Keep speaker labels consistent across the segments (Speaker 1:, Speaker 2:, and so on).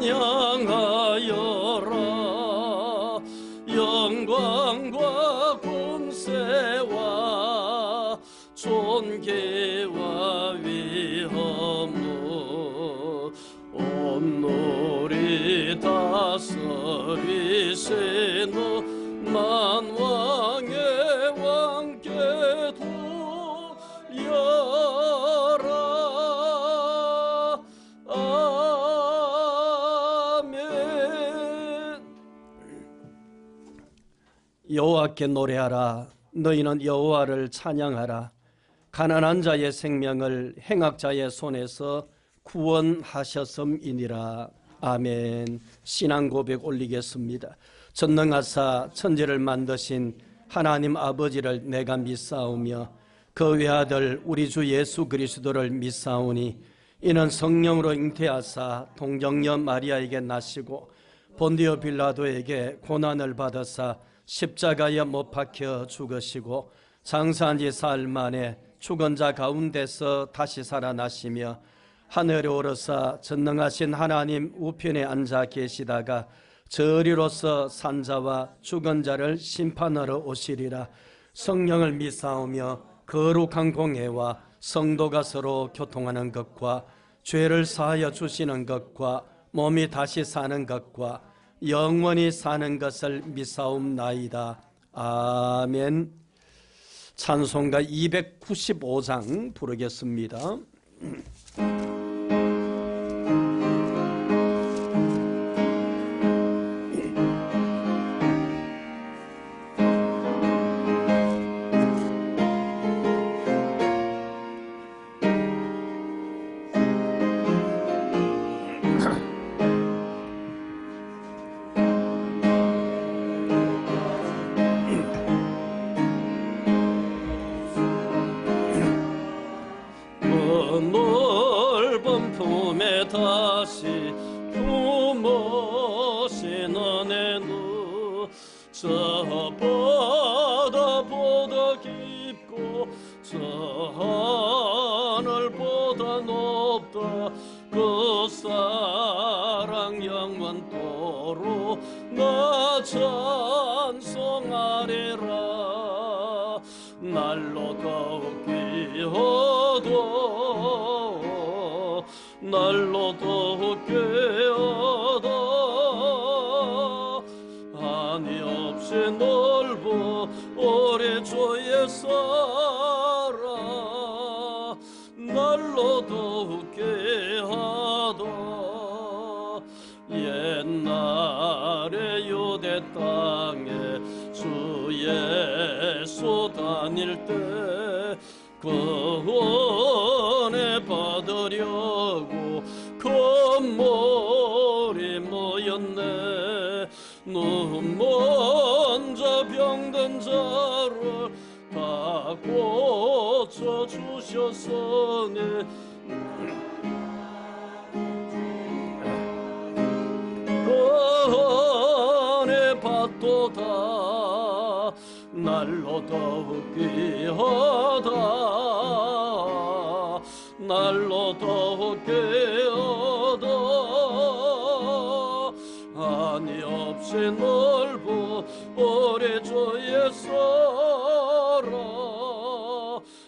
Speaker 1: 찬양하여라. 영광과 권세와 존귀와 위엄을 온누리 다스리시는 만왕의 왕께 돌려라. 아멘. 여호와께 노래하라. 너희는 여호와를 찬양하라. 가난한 자의 생명을 행악자의 손에서 구원하셨음이니라. 아멘. 신앙 고백 올리겠습니다. 전능하사 천지를 만드신 하나님 아버지를 내가 믿사오며 그 외아들 우리 주 예수 그리스도를 믿사오니 이는 성령으로 잉태하사 동정녀 마리아에게 나시고 본디오 빌라도에게 고난을 받으사 십자가에 못 박혀 죽으시고 장사한 지 사흘 만에 죽은 자 가운데서 다시 살아나시며 하늘에 오르사 전능하신 하나님 우편에 앉아 계시다가 저리로서 산자와 죽은 자를 심판하러 오시리라. 성령을 믿사오며 거룩한 공회와 성도가 서로 교통하는 것과 죄를 사하여 주시는 것과 몸이 다시 사는 것과 영원히 사는 것을 믿사옵나이다. 아멘. 찬송가 295장 부르겠습니다. 넓은 품에 다시 품으시는 애는 저 바다보다 깊고 저 하늘보다 높다. 그 사랑 영원토록 나 찬송하리라. 날로 더욱 깨어도 날로 더욱 깨어도 한이 없이 넓어 오래 주의 살아. 날로 더욱 깨어도 옛날에 유대 땅에 주 예수 다닐 때 구원에 받으려고 건물이 모였네. 눈 먼저 병든 자를 다 고쳐주셨으니 은혜 받도다. 날로 더욱 귀하다. 날로 더욱 깨어다. 한이 없이 넓어 오래 주의 살아.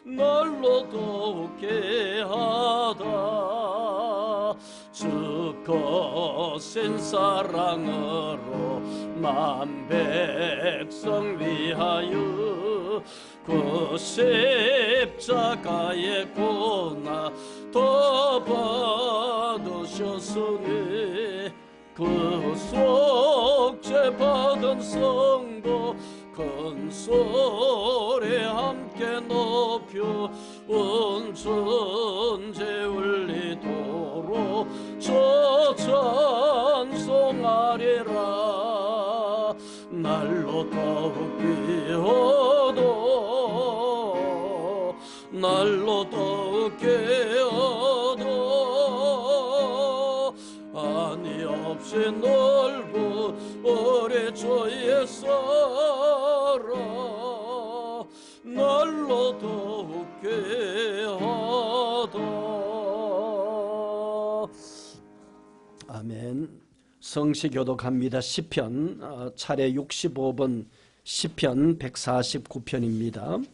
Speaker 1: 날로 더욱 깨하다. 주 거센 사랑으로 만 백성 위하여 그 십자가의 고난 더 받으셨으니 그 속죄 받은 성도 큰 소리 함께 높여 온 천지 울리도록 저 찬송하리라. 날로 더욱 깨어도 날로 더욱 깨어도 한이 없이 넓어 오래 주의 살아. 날로 더욱 깨어도. 아멘. 성시교독합니다. 시편 차례 65번 시편 149편입니다.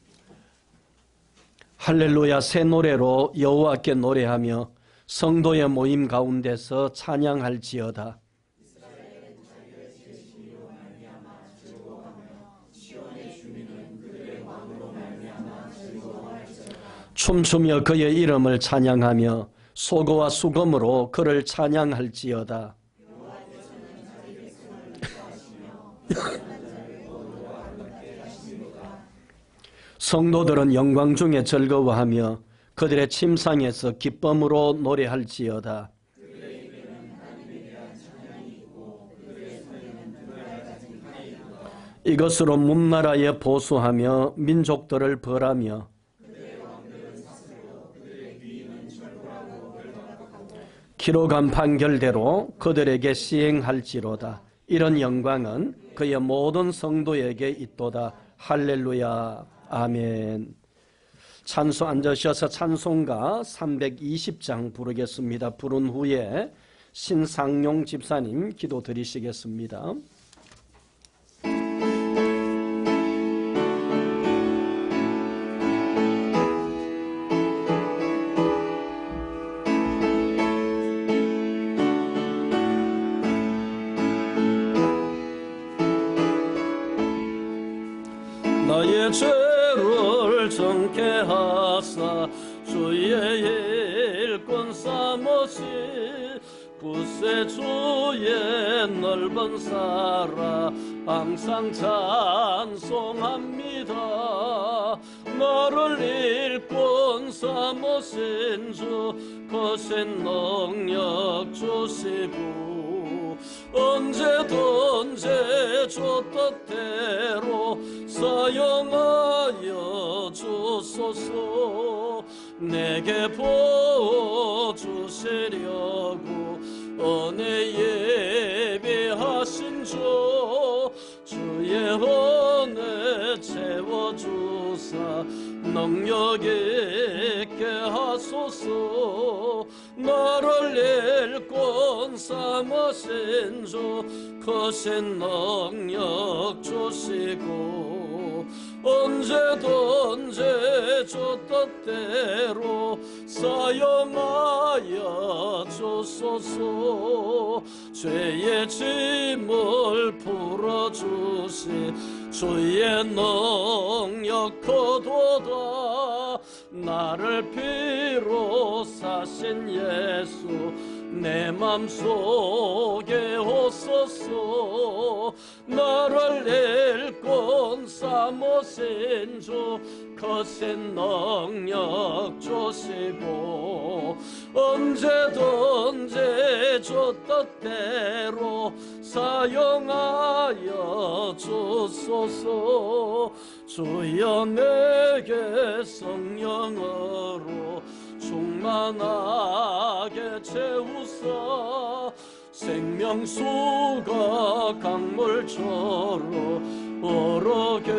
Speaker 1: 할렐루야. 새 노래로 여호와께 노래하며 성도의 모임 가운데서 찬양할지어다. 춤추며 그의 이름을 찬양하며 소고와 수금으로 그를 찬양할지어다. 성도들은 영광 중에 즐거워하며 그들의 침상에서 기쁨으로 노래할지어다. 이것으로 문나라에 보수하며 민족들을 벌하며 기록한 판결대로 그들에게 시행할지로다. 이런 영광은 그의 모든 성도에게 있도다. 할렐루야. 아멘. 찬송 앉으셔서 찬송가 320장 부르겠습니다. 부른 후에 신상용 집사님 기도 드리시겠습니다. 나의 죄를 정케 하사 주의 일꾼 삼으시 굳세 주의 넓은 사랑 항상 찬송합니다. 나를 일꾼 삼으신 주 거신 능력 주시고 언제든지 주 뜻대로 사용하여 주소서. 내게 보여주시려고 은혜 예비하신 주 주의 은혜 채워주사 능력 있게 하소서. 나를 일꾼 삼으신 주 거신 능력 주시고 언제든지 주 뜻대로 사용하여 주소서. 죄의 짐을 풀어주시 주의 능력 거도다. 나를 피로 사신 예수 내 맘속에 오소서. 나를 일꾼 삼으신 주 거신 능력 주시고 언제든지 주 뜻대로 사용하여 주소서. 주여 내게 성령으로 충만하게 채우사 생명수가 강물처럼 흐르게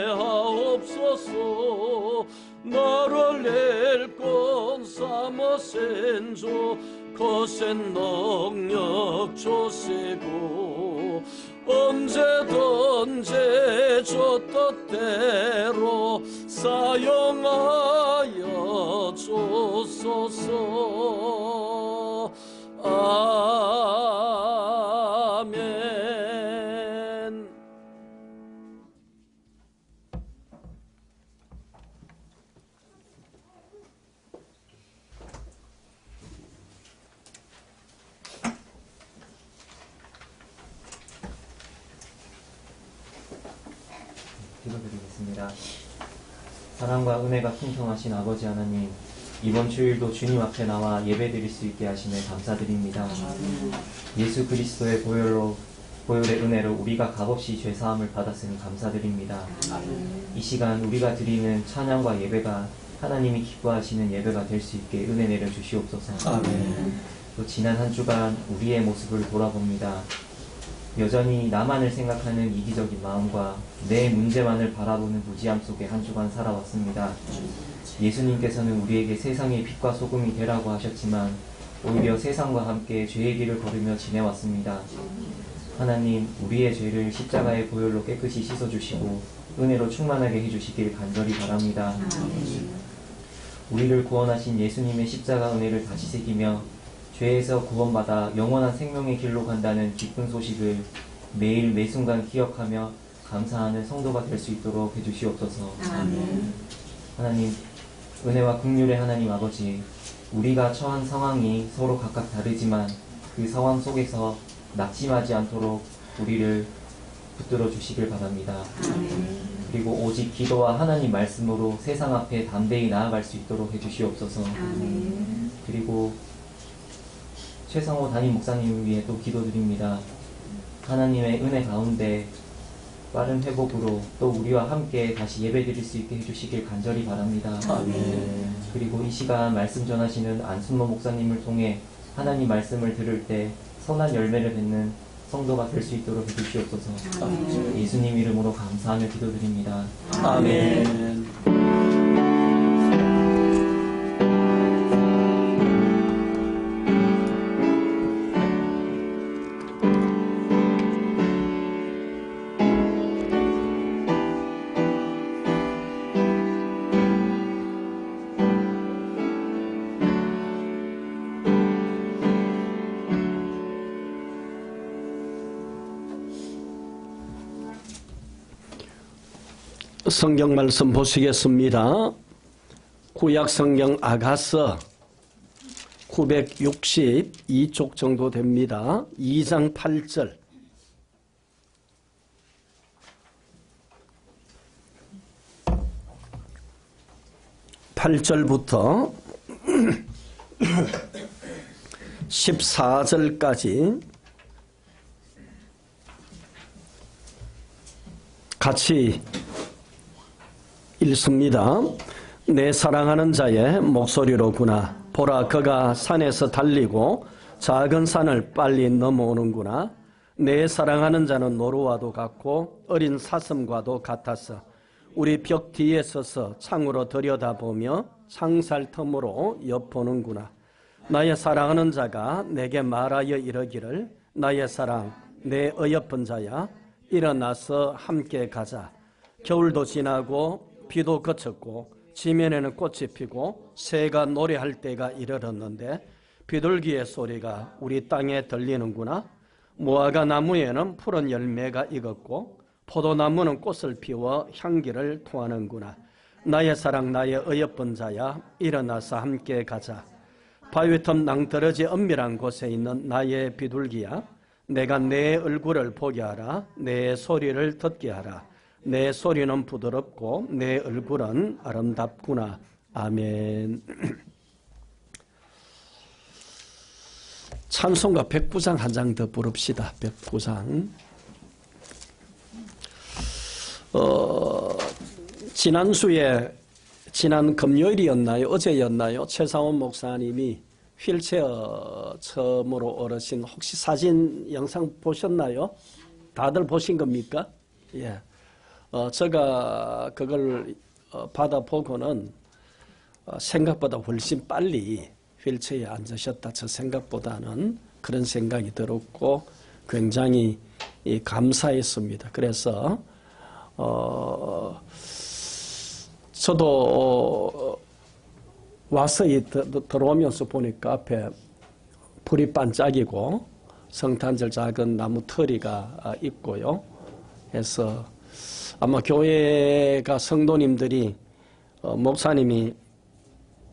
Speaker 1: 하옵소서. 나를 일꾼 삼으신 주 거신 능력 주시고 언제든지 주 뜻대로 사용하여 주소서. 아멘.
Speaker 2: 기도드리겠습니다. 사랑과 은혜가 풍성하신 아버지 하나님, 이번 주일도 주님 앞에 나와 예배드릴 수 있게 하심에 감사드립니다. 예수 그리스도의 보혈의 은혜로 우리가 값없이 죄사함을 받았으니 감사드립니다. 이 시간 우리가 드리는 찬양과 예배가 하나님이 기뻐하시는 예배가 될 수 있게 은혜 내려 주시옵소서. 또 지난 한 주간 우리의 모습을 돌아봅니다. 여전히 나만을 생각하는 이기적인 마음과 내 문제만을 바라보는 무지함 속에 한 주간 살아왔습니다. 예수님께서는 우리에게 세상의 빛과 소금이 되라고 하셨지만 오히려 세상과 함께 죄의 길을 걸으며 지내왔습니다. 하나님, 우리의 죄를 십자가의 보혈로 깨끗이 씻어주시고 은혜로 충만하게 해주시길 간절히 바랍니다. 우리를 구원하신 예수님의 십자가 은혜를 다시 새기며 죄에서 구원받아 영원한 생명의 길로 간다는 기쁜 소식을 매일 매순간 기억하며 감사하는 성도가 될 수 있도록 해주시옵소서.
Speaker 3: 아멘.
Speaker 2: 하나님, 은혜와 긍휼의 하나님 아버지, 우리가 처한 상황이 서로 각각 다르지만 그 상황 속에서 낙심하지 않도록 우리를 붙들어 주시길 바랍니다.
Speaker 3: 아멘.
Speaker 2: 그리고 오직 기도와 하나님 말씀으로 세상 앞에 담대히 나아갈 수 있도록 해주시옵소서.
Speaker 3: 아멘.
Speaker 2: 그리고 최상호 담임 목사님을 위해 또 기도드립니다. 하나님의 은혜 가운데 빠른 회복으로 또 우리와 함께 다시 예배드릴 수 있게 해주시길 간절히 바랍니다.
Speaker 1: 아멘.
Speaker 2: 그리고 이 시간 말씀 전하시는 안순모 목사님을 통해 하나님 말씀을 들을 때 선한 열매를 맺는 성도가 될 수 있도록 해주시옵소서.
Speaker 3: 아멘.
Speaker 2: 예수님 이름으로 감사하며 기도드립니다.
Speaker 1: 아멘.
Speaker 4: 성경 말씀 보시겠습니다. 구약 성경 아가서 962쪽 정도 됩니다. 2장 8절. 8절부터 14절까지 같이 읽습니다. 내 사랑하는 자의 목소리로구나. 보라, 그가 산에서 달리고 작은 산을 빨리 넘어오는구나. 내 사랑하는 자는 노루와도 같고 어린 사슴과도 같아서 우리 벽 뒤에 서서 창으로 들여다보며 창살 틈으로 엿보는구나. 나의 사랑하는 자가 내게 말하여 이르기를, 나의 사랑, 내 어여쁜 자야, 일어나서 함께 가자. 겨울도 지나고 비도 그쳤고 지면에는 꽃이 피고 새가 노래할 때가 이르렀는데 비둘기의 소리가 우리 땅에 들리는구나. 무화과 나무에는 푸른 열매가 익었고 포도나무는 꽃을 피워 향기를 토하는구나. 나의 사랑, 나의 어여쁜 자야, 일어나서 함께 가자. 바위 틈 낭떠러지 은밀한 곳에 있는 나의 비둘기야, 내가 내 얼굴을 보게 하라. 내 소리를 듣게 하라. 내 소리는 부드럽고 내 얼굴은 아름답구나. 아멘. 찬송가 109장 한 장 더 부릅시다. 109장. 지난 금요일이었나요? 어제였나요? 최상원 목사님이 휠체어 처음으로 오르신, 혹시 사진 영상 보셨나요? 다들 보신 겁니까? 예. 제가 그걸 받아보고는 생각보다 훨씬 빨리 휠체어에 앉으셨다. 저 생각보다는 그런 생각이 들었고 굉장히 감사했습니다. 그래서 저도 와서 들어오면서 보니까 앞에 불이 반짝이고 성탄절 작은 나무 터리가 있고요. 해서 아마 교회가 성도님들이 목사님이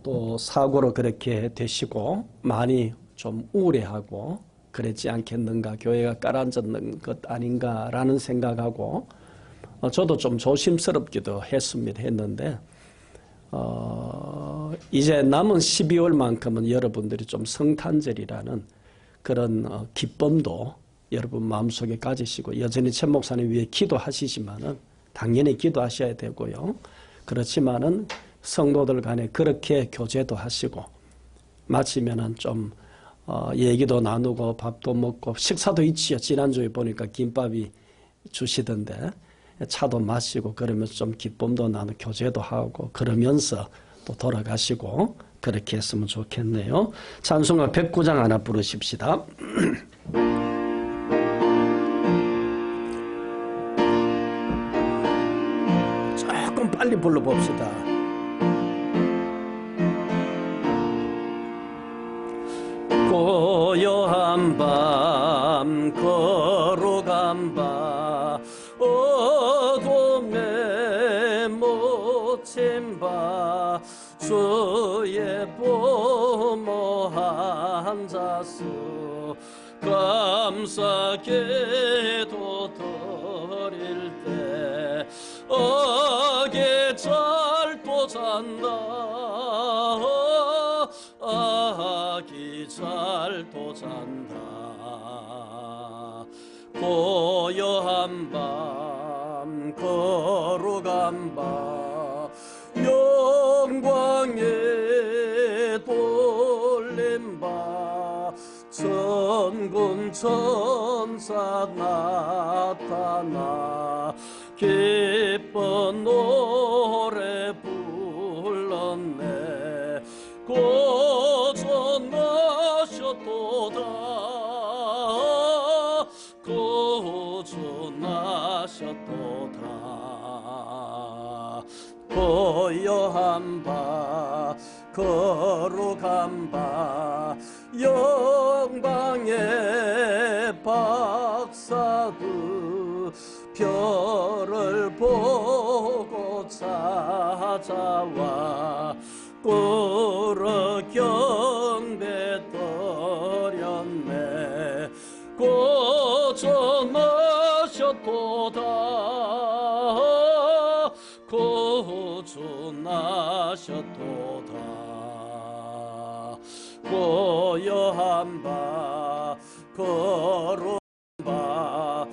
Speaker 4: 또 사고로 그렇게 되시고 많이 좀 우울해하고 그랬지 않겠는가, 교회가 깔아앉는 것 아닌가라는 생각하고 저도 좀 조심스럽기도 했는데 이제 남은 12월만큼은 여러분들이 좀 성탄절이라는 그런 기쁨도 여러분 마음속에 가지시고, 여전히 천 목사님 위해 기도하시지만은 당연히 기도하셔야 되고요. 그렇지만은 성도들 간에 그렇게 교제도 하시고 마치면은 좀 얘기도 나누고 밥도 먹고 식사도 있지요. 지난주에 보니까 김밥이 주시던데 차도 마시고 그러면서 좀 기쁨도 나누고 교제도 하고 그러면서 또 돌아가시고 그렇게 했으면 좋겠네요. 찬송가 109장 하나 부르십시다. 조금 빨리 불러봅시다. 고요한 밤 거룩한 밤 어둠에 묻힌 밤 주의 보모 앉아서 감사 기도 드릴 때 어게 잘도 잔다 아기 잘도 잔다 고요한 밤 거룩한 밤 영광에 돌린 밤 천군 천사 나타나 기쁜 노래 불렀네 고전하셨도다 고전하셨도다 고요한 밤 거룩한 밤 영광의 박사들 별을 보고 찾아와 꿇어 경배 드렸네 고전하셨도다 고전하셨도다 고요한 밤 거룩한 밤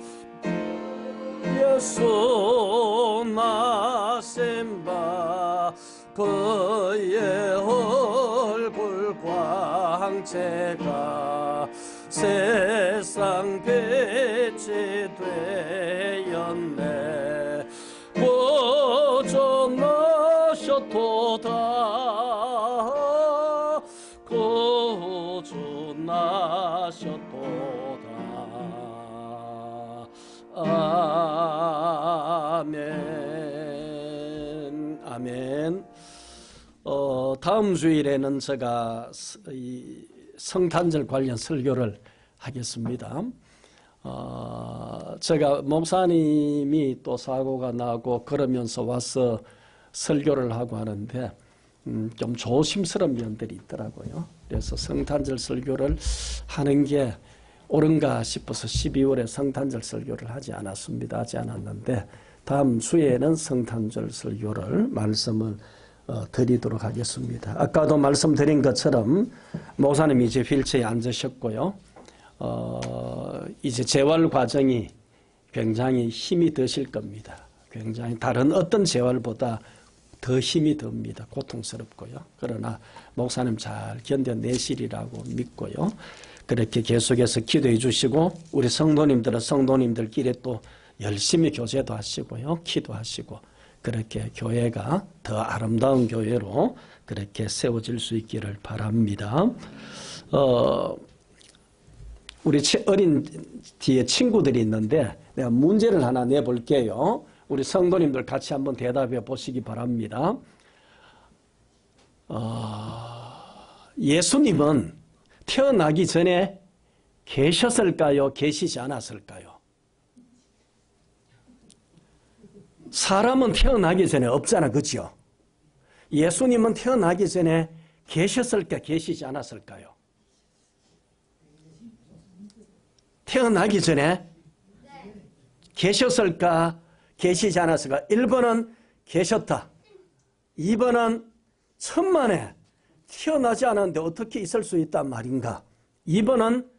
Speaker 4: 예수 나신 밤 그의 얼굴 광채가 세상 빛이 되었네 고전하셨도다 고전하셨도다 아멘 아멘. 다음 주일에는 제가 이 성탄절 관련 설교를 하겠습니다. 제가 목사님이 또 사고가 나고 그러면서 와서 설교를 하고 하는데 좀 조심스러운 면들이 있더라고요. 그래서 성탄절 설교를 하는 게 옳은가 싶어서 12월에 성탄절 설교를 하지 않았는데 다음 주에는 성탄절 설교를 말씀을 드리도록 하겠습니다. 아까도 말씀드린 것처럼 목사님이 이제 휠체어에 앉으셨고요. 이제 재활 과정이 굉장히 힘이 드실 겁니다. 굉장히 다른 어떤 재활보다 더 힘이 듭니다. 고통스럽고요. 그러나 목사님 잘 견뎌내시리라고 믿고요. 그렇게 계속해서 기도해 주시고 우리 성도님들끼리 또 열심히 교제도 하시고요. 기도하시고 그렇게 교회가 더 아름다운 교회로 그렇게 세워질 수 있기를 바랍니다. 우리 어린 뒤에 친구들이 있는데 내가 문제를 하나 내볼게요. 우리 성도님들 같이 한번 대답해 보시기 바랍니다. 예수님은 태어나기 전에 계셨을까요? 계시지 않았을까요? 사람은 태어나기 전에 없잖아, 그죠? 예수님은 태어나기 전에 계셨을까, 계시지 않았을까요? 태어나기 전에 계셨을까, 계시지 않았을까? 1번은 계셨다. 2번은 천만에 태어나지 않았는데 어떻게 있을 수 있단 말인가? 2번은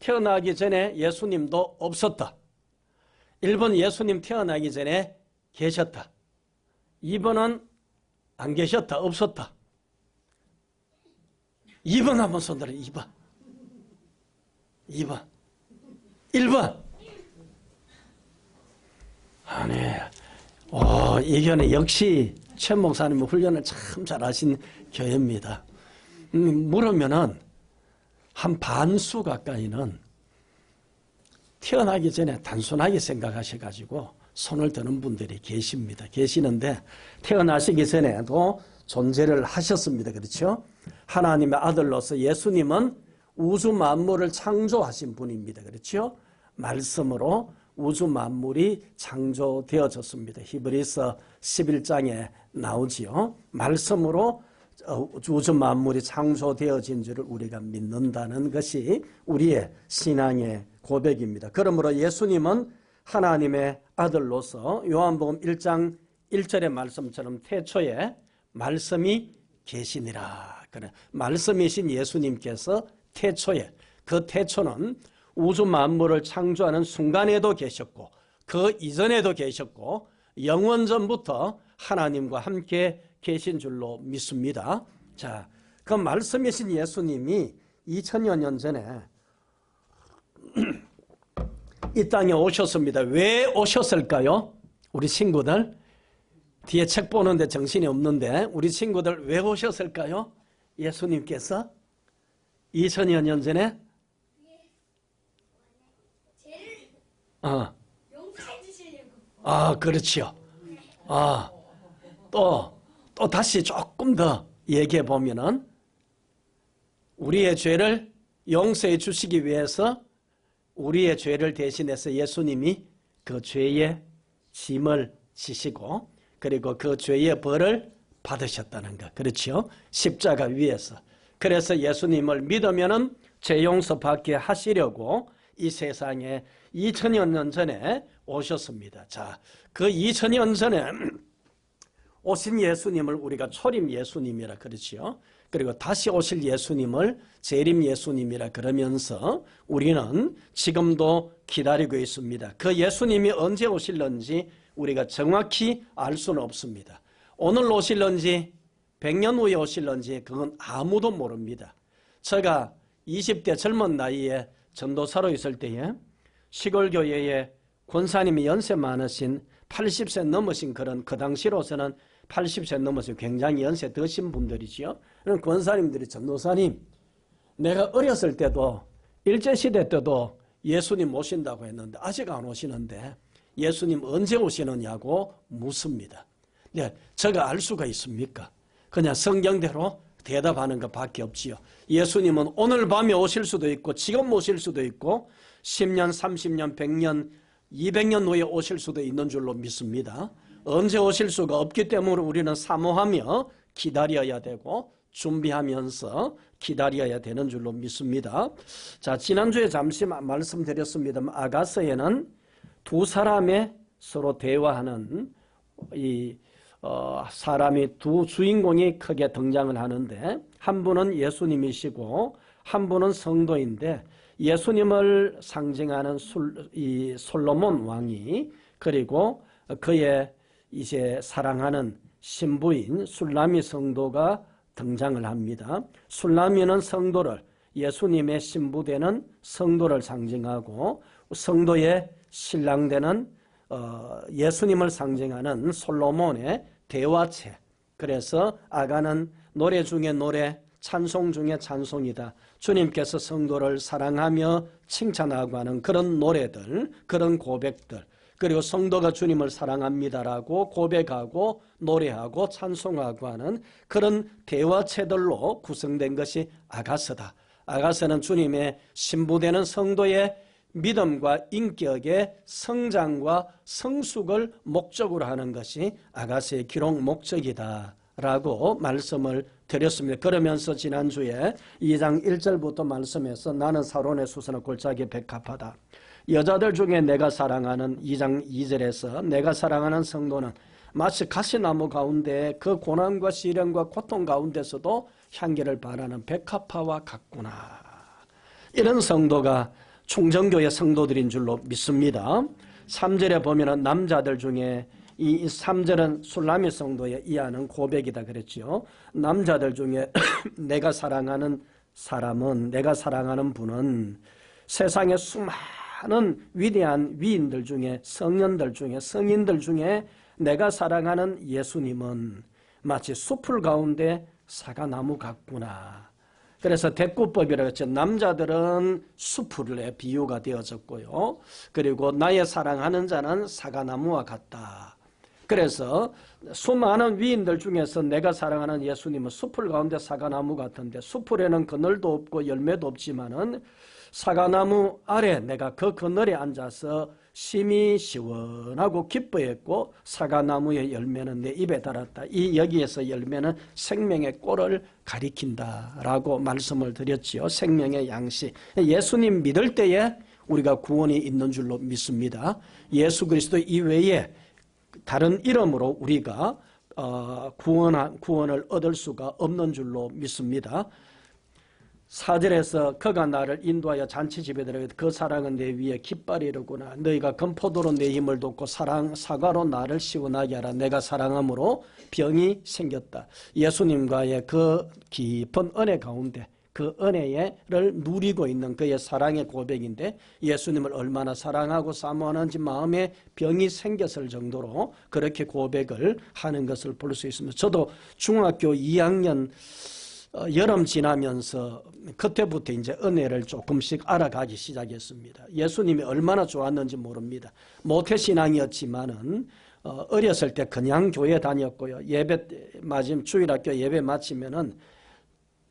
Speaker 4: 태어나기 전에 예수님도 없었다. 1번 예수님 태어나기 전에 계셨다. 2번은 안 계셨다. 없었다. 2번 한번 손들어. 2번. 2번. 1번. 아니, 이견에 역시 최 목사님은 훈련을 참 잘하신 교회입니다. 물으면은 한 반수 가까이는 태어나기 전에 단순하게 생각하셔가지고 손을 드는 분들이 계시는데 태어나시기 전에도 존재를 하셨습니다. 그렇죠? 하나님의 아들로서 예수님은 우주 만물을 창조하신 분입니다. 그렇죠? 말씀으로 우주 만물이 창조되어졌습니다. 히브리서 11장에 나오지요. 말씀으로 우주 만물이 창조되어진 줄을 우리가 믿는다는 것이 우리의 신앙의 고백입니다. 그러므로 예수님은 하나님의 아들로서 요한복음 1장 1절의 말씀처럼 태초에 말씀이 계시니라. 그래, 말씀이신 예수님께서 태초에, 그 태초는 우주 만물을 창조하는 순간에도 계셨고 그 이전에도 계셨고 영원전부터 하나님과 함께 계신 줄로 믿습니다. 자, 그 말씀이신 예수님이 2000여 년 전에 이 땅에 오셨습니다. 왜 오셨을까요? 우리 친구들 뒤에 책 보는데 정신이 없는데 우리 친구들 왜 오셨을까요? 예수님께서 2000여 년 전에
Speaker 5: 용서해 주시려고.
Speaker 4: 그렇죠. 또 다시 조금 더 얘기해 보면은 우리의 죄를 용서해 주시기 위해서 우리의 죄를 대신해서 예수님이 그 죄의 짐을 지시고 그리고 그 죄의 벌을 받으셨다는 것. 그렇죠? 십자가 위에서. 그래서 예수님을 믿으면은 죄 용서 받게 하시려고 이 세상에 2000여 년 전에 오셨습니다. 자, 그 2000년 전에 오신 예수님을 우리가 초림 예수님이라 그렇지요. 그리고 다시 오실 예수님을 재림 예수님이라 그러면서 우리는 지금도 기다리고 있습니다. 그 예수님이 언제 오실런지 우리가 정확히 알 수는 없습니다. 오늘 오실런지 100년 후에 오실런지 그건 아무도 모릅니다. 제가 20대 젊은 나이에 전도사로 있을 때에 시골교회에 권사님이 연세 많으신 80세 넘으신 그 당시로서는 80세 넘어서 굉장히 연세 드신 분들이지요. 그런 권사님들이 전도사님, 내가 어렸을 때도 일제시대 때도 예수님 오신다고 했는데 아직 안 오시는데 예수님 언제 오시느냐고 묻습니다. 네, 제가 알 수가 있습니까? 그냥 성경대로 대답하는 것밖에 없지요. 예수님은 오늘 밤에 오실 수도 있고 지금 오실 수도 있고 10년, 30년, 100년, 200년 후에 오실 수도 있는 줄로 믿습니다. 언제 오실 수가 없기 때문에 우리는 사모하며 기다려야 되고 준비하면서 기다려야 되는 줄로 믿습니다. 자, 지난주에 잠시 말씀드렸습니다만 아가서에는 두 사람의 서로 대화하는 사람이 두 주인공이 크게 등장을 하는데 한 분은 예수님이시고 한 분은 성도인데 예수님을 상징하는 솔로몬 왕이 그리고 그의 이제 사랑하는 신부인 술라미 성도가 등장을 합니다. 술라미는 성도를 예수님의 신부되는 성도를 상징하고 성도의 신랑되는 예수님을 상징하는 솔로몬의 대화체. 그래서 아가는 노래 중에 노래, 찬송 중에 찬송이다. 주님께서 성도를 사랑하며 칭찬하고 하는 그런 노래들, 그런 고백들, 그리고 성도가 주님을 사랑합니다라고 고백하고 노래하고 찬송하고 하는 그런 대화체들로 구성된 것이 아가서다. 아가서는 주님의 신부되는 성도의 믿음과 인격의 성장과 성숙을 목적으로 하는 것이 아가서의 기록 목적이다라고 말씀을 드렸습니다. 그러면서 지난주에 2장 1절부터 말씀해서 나는 사론의 수선의 골짜기에 백합하다. 여자들 중에 내가 사랑하는 2장 2절에서 내가 사랑하는 성도는 마치 가시나무 가운데 그 고난과 시련과 고통 가운데서도 향기를 발하는 백합화와 같구나. 이런 성도가 충정교회 성도들인 줄로 믿습니다. 3절에 보면 남자들 중에 이 3절은 술라미 성도에 이하는 고백이다 그랬죠. 남자들 중에 내가 사랑하는 사람은 내가 사랑하는 분은 세상의 수많은 위대한 위인들 중에 성년들 중에 성인들 중에 내가 사랑하는 예수님은 마치 숲을 가운데 사과나무 같구나 그래서 대꾸법이라고 했죠. 남자들은 숲에 비유가 되어졌고요. 그리고 나의 사랑하는 자는 사과나무와 같다. 그래서 수많은 위인들 중에서 내가 사랑하는 예수님은 숲을 가운데 사과나무 같은데, 숲에는 그늘도 없고 열매도 없지만은 사과나무 아래 내가 그 그늘에 앉아서 심히 시원하고 기뻐했고 사과나무의 열매는 내 입에 달았다. 이 여기에서 열매는 생명의 꼴을 가리킨다라고 말씀을 드렸지요. 생명의 양식. 예수님 믿을 때에 우리가 구원이 있는 줄로 믿습니다. 예수 그리스도 이외에 다른 이름으로 우리가 구원을 얻을 수가 없는 줄로 믿습니다. 4절에서 그가 나를 인도하여 잔치집에 들어가 그 사랑은 내 위에 깃발이로구나. 너희가 금포도로 내 힘을 돋고 사과로 나를 시원하게 하라. 내가 사랑함으로 병이 생겼다. 예수님과의 그 깊은 은혜 가운데 그 은혜를 누리고 있는 그의 사랑의 고백인데, 예수님을 얼마나 사랑하고 사모하는지 마음에 병이 생겼을 정도로 그렇게 고백을 하는 것을 볼 수 있습니다. 저도 중학교 2학년 여름 지나면서 그때부터 이제 은혜를 조금씩 알아가기 시작했습니다. 예수님이 얼마나 좋았는지 모릅니다. 모태신앙이었지만은 어렸을 때 그냥 교회 다녔고요. 주일학교 예배 마치면은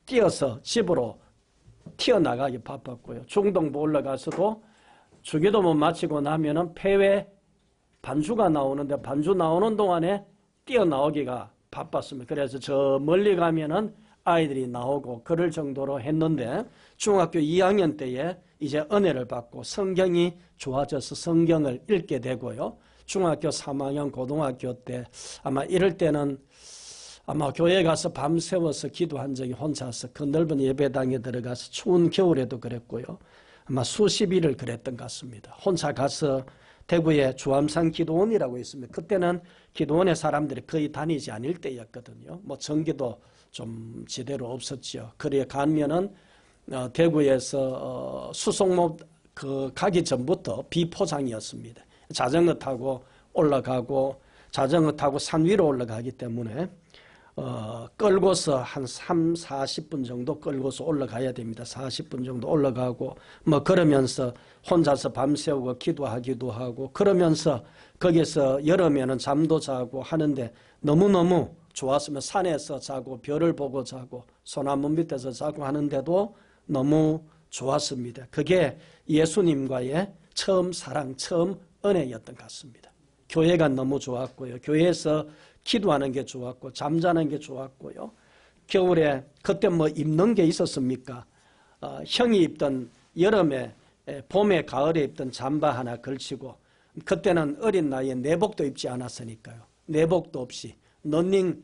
Speaker 4: 뛰어서 집으로 튀어나가기 바빴고요. 중동부 올라가서도 주기도문 마치고 나면은 폐회 반주가 나오는데 반주 나오는 동안에 뛰어나오기가 바빴습니다. 그래서 저 멀리 가면은 아이들이 나오고 그럴 정도로 했는데, 중학교 2학년 때에 이제 은혜를 받고 성경이 좋아져서 성경을 읽게 되고요. 중학교 3학년 고등학교 때 아마 이럴 때는 아마 교회 가서 밤새워서 기도한 적이 혼자서 그 넓은 예배당에 들어가서 추운 겨울에도 그랬고요. 아마 수십 일을 그랬던 것 같습니다. 혼자 가서 대구에 주암산 기도원이라고 있습니다. 그때는 기도원에 사람들이 거의 다니지 않을 때였거든요. 뭐 전기도 좀 제대로 없었죠. 그래 가면은 대구에서 수송로 가기 전부터 비포장이었습니다. 자전거 타고 올라가고 자전거 타고 산 위로 올라가기 때문에 끌고서 한 40분 정도 끌고서 올라가야 됩니다. 40분 정도 올라가고 뭐 그러면서 혼자서 밤새우고 기도하기도 하고, 그러면서 거기서 여름에는 잠도 자고 하는데 너무너무 좋았으면 산에서 자고 별을 보고 자고 소나무 밑에서 자고 하는데도 너무 좋았습니다. 그게 예수님과의 처음 사랑, 처음 은혜였던 것 같습니다. 교회가 너무 좋았고요. 교회에서 기도하는 게 좋았고 잠자는 게 좋았고요. 겨울에 그때 뭐 입는 게 있었습니까? 형이 입던 여름에 봄에 가을에 입던 잠바 하나 걸치고, 그때는 어린 나이에 내복도 입지 않았으니까요. 내복도 없이 러닝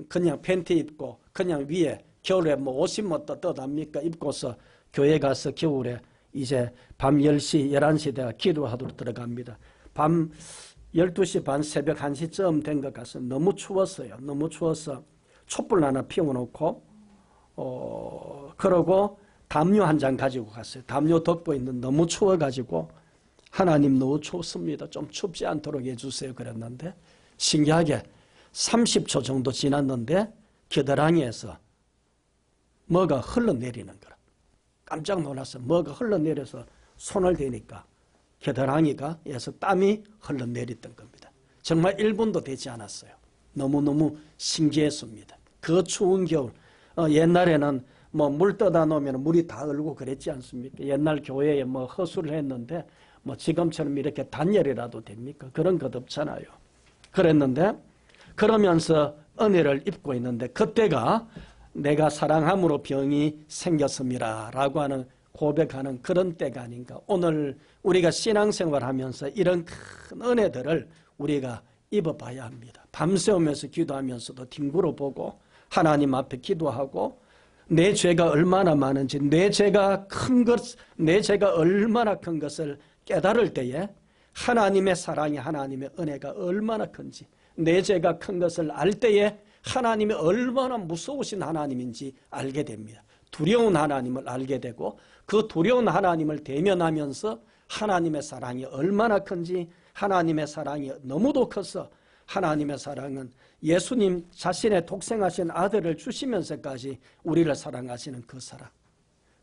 Speaker 4: 그냥 팬티 입고 그냥 위에 겨울에 뭐 옷이 뭐 떳떳합니까? 입고서 교회 가서 겨울에 이제 밤 10시 11시 되어 기도하도록 들어갑니다. 밤 12시 반 새벽 1시쯤 된 것 같습니다. 너무 추웠어요. 너무 추워서 촛불 하나 피워놓고 그러고 담요 한 장 가지고 갔어요. 담요 덮고 있는, 너무 추워가지고 하나님 너무 춥습니다. 좀 춥지 않도록 해주세요 그랬는데, 신기하게 30초 정도 지났는데 겨드랑이에서 뭐가 흘러내리는 거라. 깜짝 놀랐어요. 뭐가 흘러내려서 손을 대니까 겨드랑이에서 땀이 흘러내렸던 겁니다. 정말 1분도 되지 않았어요. 너무너무 신기했습니다. 그 추운 겨울, 옛날에는 뭐 물 떠다 놓으면 물이 다 얼고 그랬지 않습니까? 옛날 교회에 뭐 허수를 했는데 뭐 지금처럼 이렇게 단열이라도 됩니까? 그런 것 없잖아요. 그랬는데, 그러면서 은혜를 입고 있는데 그때가 내가 사랑함으로 병이 생겼습니다 라고 하는 고백하는 그런 때가 아닌가. 오늘 우리가 신앙생활하면서 이런 큰 은혜들을 우리가 입어봐야 합니다. 밤새우면서 기도하면서도 뒹굴어 보고 하나님 앞에 기도하고 내 죄가 얼마나 많은지, 내 죄가 얼마나 큰 것을 깨달을 때에 하나님의 사랑이, 하나님의 은혜가 얼마나 큰지, 내 죄가 큰 것을 알 때에 하나님이 얼마나 무서우신 하나님인지 알게 됩니다. 두려운 하나님을 알게 되고, 그 두려운 하나님을 대면하면서 하나님의 사랑이 얼마나 큰지, 하나님의 사랑이 너무도 커서 하나님의 사랑은 예수님 자신의 독생하신 아들을 주시면서까지 우리를 사랑하시는 그 사랑,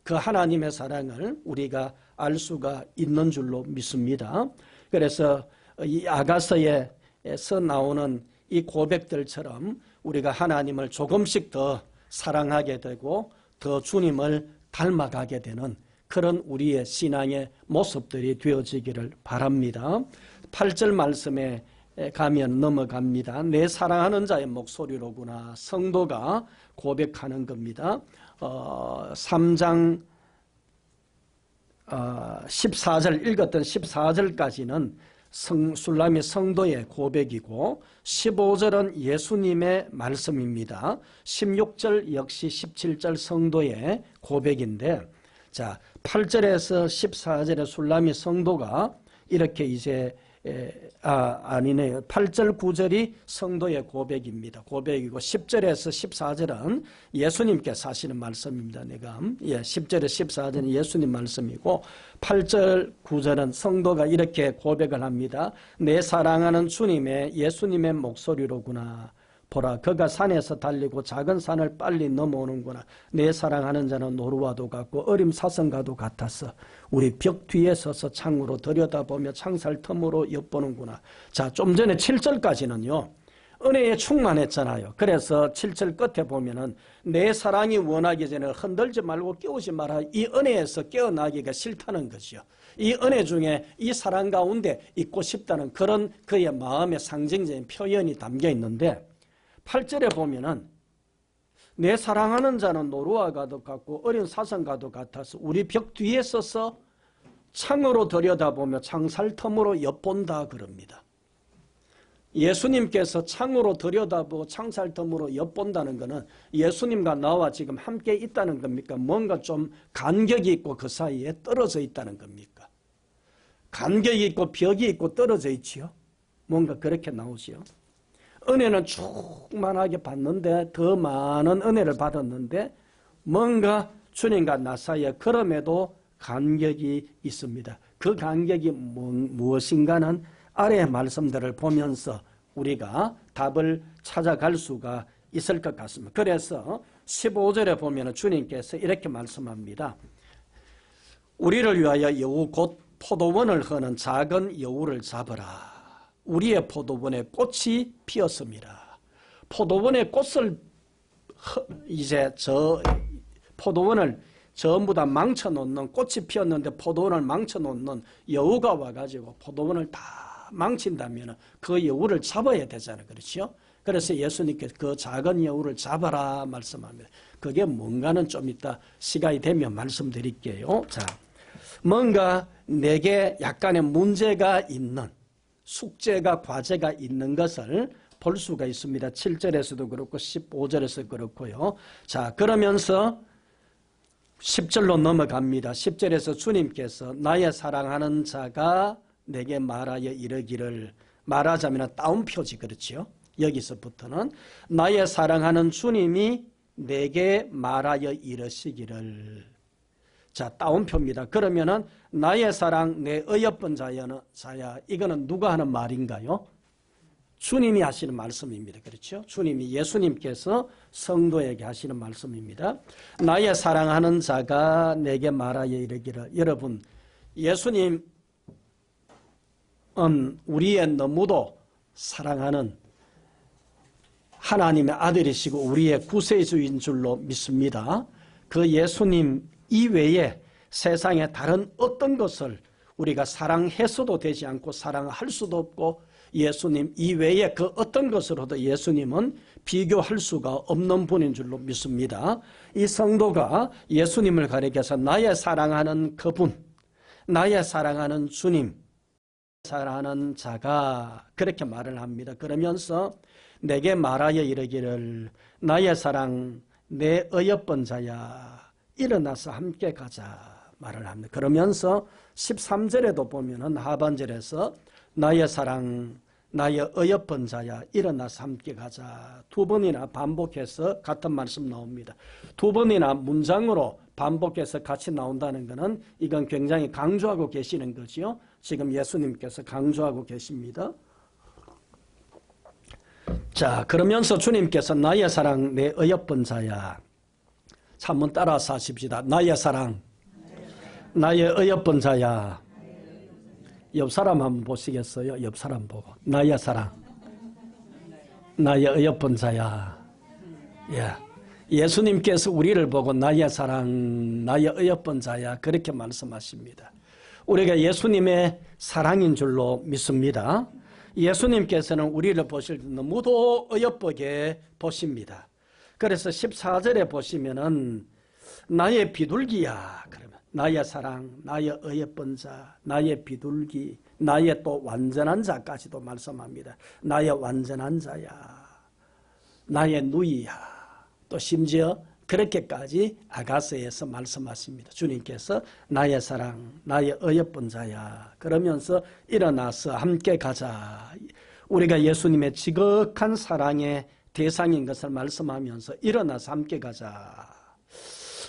Speaker 4: 그 하나님의 사랑을 우리가 알 수가 있는 줄로 믿습니다. 그래서 이 아가서에서 나오는 이 고백들처럼 우리가 하나님을 조금씩 더 사랑하게 되고 더 주님을 닮아가게 되는 그런 우리의 신앙의 모습들이 되어지기를 바랍니다. 8절 말씀에 가면 넘어갑니다. 내 사랑하는 자의 목소리로구나. 성도가 고백하는 겁니다. 3장 14절 읽었던 14절까지는 술람이 성도의 고백이고 15절은 예수님의 말씀입니다. 16절 역시 17절 성도의 고백인데, 자 8절에서 14절의 술람이 성도가 이렇게 이제 아니네요. 8절 9절이 성도의 고백입니다. 고백이고 10절에서 14절은 예수님께서 하시는 말씀입니다. 내가 10절에 14절은 예수님 말씀이고 8절 9절은 성도가 이렇게 고백을 합니다. 내 사랑하는 주님의 예수님의 목소리로구나. 보라 그가 산에서 달리고 작은 산을 빨리 넘어오는구나. 내 사랑하는 자는 노루와도 같고 어림 사슴과도 같았어. 우리 벽 뒤에 서서 창으로 들여다보며 창살 틈으로 엿보는구나. 자, 좀 전에 7절까지는요 은혜에 충만했잖아요. 그래서 7절 끝에 보면은 내 사랑이 원하기 전에 흔들지 말고 깨우지 마라. 이 은혜에서 깨어나기가 싫다는 것이요. 이 은혜 중에 이 사랑 가운데 있고 싶다는 그런 그의 마음의 상징적인 표현이 담겨 있는데 8절에 보면은 내 사랑하는 자는 노루와가도 같고 어린 사슴과도 같아서 우리 벽 뒤에 서서 창으로 들여다보며 창살 틈으로 엿본다 그럽니다. 예수님께서 창으로 들여다보고 창살 틈으로 엿본다는 것은 예수님과 나와 지금 함께 있다는 겁니까? 뭔가 좀 간격이 있고 그 사이에 떨어져 있다는 겁니까? 간격이 있고 벽이 있고 떨어져 있지요? 뭔가 그렇게 나오지요. 은혜는 충만하게 받는데 더 많은 은혜를 받았는데 뭔가 주님과 나 사이에 그럼에도 간격이 있습니다. 그 간격이 무엇인가는 아래의 말씀들을 보면서 우리가 답을 찾아갈 수가 있을 것 같습니다. 그래서 15절에 보면 주님께서 이렇게 말씀합니다. 우리를 위하여 여우 곧 포도원을 허는 작은 여우를 잡으라. 우리의 포도원에 꽃이 피었습니다. 포도원의 꽃을 이제 포도원을 전부 다 망쳐놓는, 꽃이 피었는데 포도원을 망쳐놓는 여우가 와가지고 포도원을 다 망친다면 그 여우를 잡아야 되잖아요. 그렇죠? 그래서 예수님께서 그 작은 여우를 잡아라 말씀합니다. 그게 뭔가는 좀 이따 시간이 되면 말씀드릴게요. 자, 뭔가 내게 약간의 문제가 있는, 숙제가 과제가 있는 것을 볼 수가 있습니다. 7절에서도 그렇고 15절에서 그렇고요. 자, 그러면서 10절로 넘어갑니다. 10절에서 주님께서 나의 사랑하는 자가 내게 말하여 이르기를, 말하자면 따옴표지 그렇지요. 여기서부터는 나의 사랑하는 주님이 내게 말하여 이르시기를. 자, 따옴표입니다. 그러면은 나의 사랑 내 어여쁜 자야, 이거는 누가 하는 말인가요? 주님이 하시는 말씀입니다. 그렇죠? 주님이, 예수님께서 성도에게 하시는 말씀입니다. 나의 사랑하는 자가 내게 말하여 이르기를. 여러분, 예수님은 우리의 너무도 사랑하는 하나님의 아들이시고 우리의 구세주인 줄로 믿습니다. 그 예수님 이외에 세상에 다른 어떤 것을 우리가 사랑해서도 되지 않고 사랑할 수도 없고 예수님 이외에 그 어떤 것으로도 예수님은 비교할 수가 없는 분인 줄로 믿습니다. 이 성도가 예수님을 가리켜서 나의 사랑하는 그분, 나의 사랑하는 주님, 사랑하는 자가 그렇게 말을 합니다. 그러면서 내게 말하여 이르기를 나의 사랑 내 어여쁜 자야 일어나서 함께 가자 말을 합니다. 그러면서 13절에도 보면은 하반절에서 나의 사랑 나의 어여쁜 자야 일어나서 함께 가자 두 번이나 반복해서 같은 말씀 나옵니다. 두 번이나 문장으로 반복해서 같이 나온다는 것은 이건 굉장히 강조하고 계시는 거지요. 지금 예수님께서 강조하고 계십니다. 자, 그러면서 주님께서 나의 사랑 내 어여쁜 자야, 자, 한번 따라서 하십시다. 나의 사랑, 나의 어여쁜 자야. 옆 사람 한번 보시겠어요? 옆 사람 보고. 나의 사랑, 나의 어여쁜 자야. 예. 예수님께서 우리를 보고 나의 사랑, 나의 어여쁜 자야. 그렇게 말씀하십니다. 우리가 예수님의 사랑인 줄로 믿습니다. 예수님께서는 우리를 보실 때 너무도 어여쁘게 보십니다. 그래서 14절에 보시면은 나의 비둘기야. 그러면 나의 사랑, 나의 어여쁜 자, 나의 비둘기, 나의 또 완전한 자까지도 말씀합니다. 나의 완전한 자야. 나의 누이야. 또 심지어 그렇게까지 아가서에서 말씀하십니다. 주님께서 나의 사랑, 나의 어여쁜 자야. 그러면서 일어나서 함께 가자. 우리가 예수님의 지극한 사랑의 대상인 것을 말씀하면서 일어나서 함께 가자.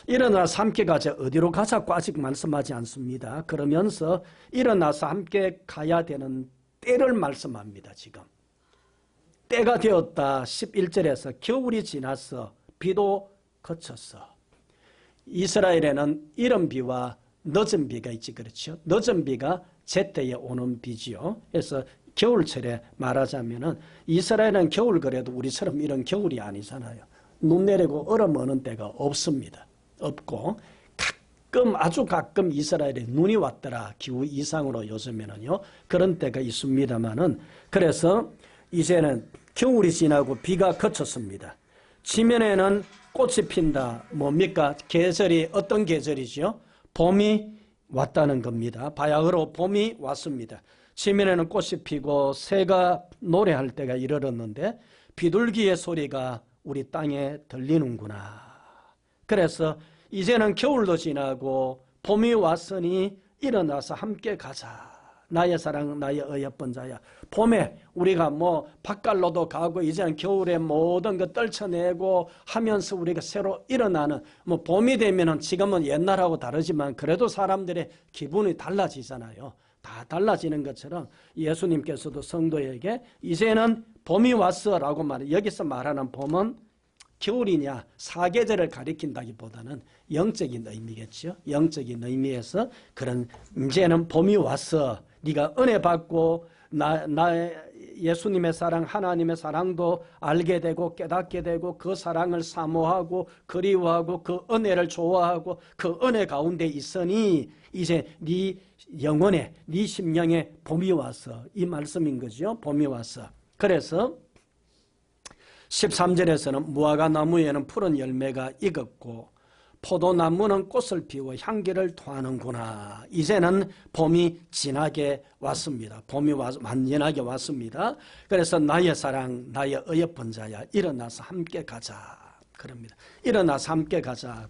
Speaker 4: 일어나서 함께 가자. 어디로 가자고 아직 말씀하지 않습니다. 그러면서 일어나서 함께 가야 되는 때를 말씀합니다. 지금. 때가 되었다. 11절에서 겨울이 지나서 비도 그쳤어. 이스라엘에는 이른 비와 늦은 비가 있지, 그렇죠? 늦은 비가 제때에 오는 비지요. 그래서 겨울철에 말하자면은 이스라엘은 겨울 그래도 우리처럼 이런 겨울이 아니잖아요. 눈 내리고 얼음 오는 때가 없습니다. 없고 가끔 아주 가끔 이스라엘에 눈이 왔더라. 기후 이상으로 요즘에는요. 그런 때가 있습니다만은 그래서 이제는 겨울이 지나고 비가 그쳤습니다. 지면에는 꽃이 핀다. 뭡니까? 계절이 어떤 계절이죠? 봄이 왔다는 겁니다. 바야흐로 봄이 왔습니다. 지면에는 꽃이 피고 새가 노래할 때가 이르렀는데 비둘기의 소리가 우리 땅에 들리는구나. 그래서 이제는 겨울도 지나고 봄이 왔으니 일어나서 함께 가자. 나의 사랑, 나의 어여쁜 자야. 봄에 우리가 뭐 밭갈로도 가고 이제는 겨울에 모든 것 떨쳐내고 하면서 우리가 새로 일어나는 뭐 봄이 되면은 지금은 옛날하고 다르지만 그래도 사람들의 기분이 달라지잖아요. 다 달라지는 것처럼 예수님께서도 성도에게 이제는 봄이 왔어라고 말해. 여기서 말하는 봄은 겨울이냐 사계절을 가리킨다기보다는 영적인 의미겠죠. 영적인 의미에서 그런 이제는 봄이 왔어. 네가 은혜 받고 나의 예수님의 사랑 하나님의 사랑도 알게 되고 깨닫게 되고 그 사랑을 사모하고 그리워하고 그 은혜를 좋아하고 그 은혜 가운데 있으니 이제 네 영혼에 네 심령에 봄이 왔어. 이 말씀인 거죠. 봄이 왔어. 그래서 13절에서는 무화과 나무에는 푸른 열매가 익었고 포도나무는 꽃을 피워 향기를 토하는구나. 이제는 봄이 진하게 왔습니다. 봄이 완전하게 왔습니다. 그래서 나의 사랑, 나의 어여쁜 자야. 일어나서 함께 가자. 그럽니다. 일어나서 함께 가자.